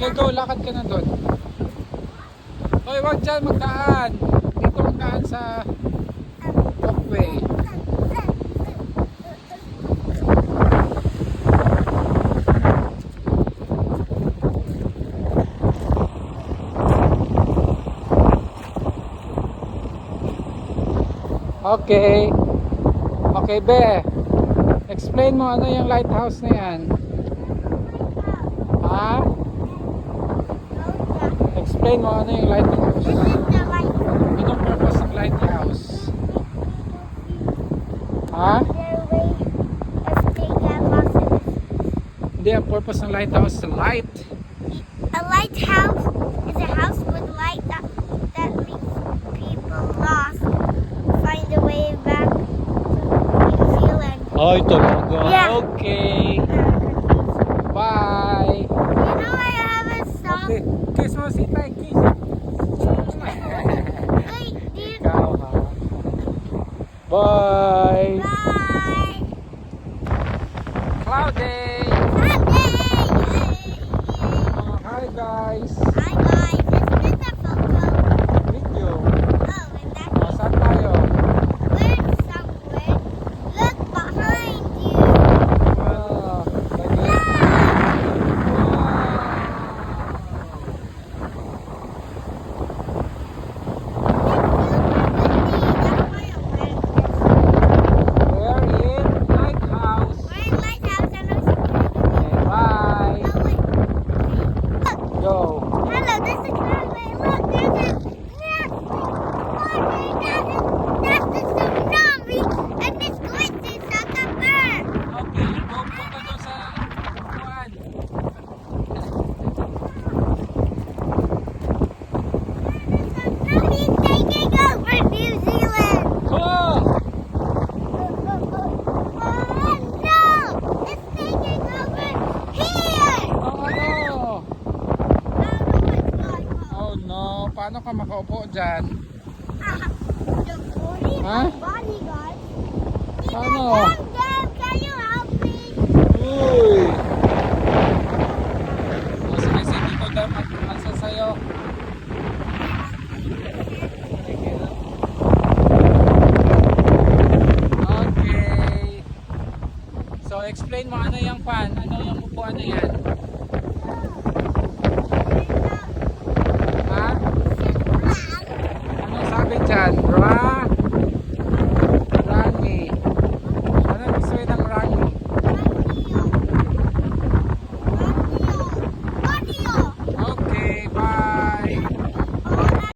Okay, go, lakad ka na doon. Hoy, wag dyan magdaan. Dito magdaan sa walkway. Okay. Okay, Be. Explain mo ano yung lighthouse na yan. Ha? Explain mo ano yung lighthouse. Anong purpose ng lighthouse? Ha? Hindi, ang purpose ng lighthouse is light. A lighthouse is a house with light that makes people lost find a way back to New Zealand. Ay, talaga. Yeah. Okay. Bye. You know I have a song. Okay. Kiss mo si Tay. Kiss. Wait, dude. Ikaw ha. Bye. Bye. Cloudy. Sunday. Hi guys. Hi guys, it's been a photo. Video. Oh, and that's Saan tayo? we're somewhere. Look behind you. Lagi. We're in lighthouse. Bye. Go. Hello, there's a cowway. Look, there's a nest. That's the tsunami, and this glitch is at the bird. Okay, go po ka doon sa kuwan. The tsunami's taking over New Zealand. Oh! Oh no, it's taking over here. Ang ano? Oh Oh no, paano ka makaupo dyan? the police Huh? bodyguard. Paano? Dad, can you help me? Uy! O sige, sige ko daw mag-asa sa'yo. Okay. So explain mo ano yung pan, ano yung upuan na yan?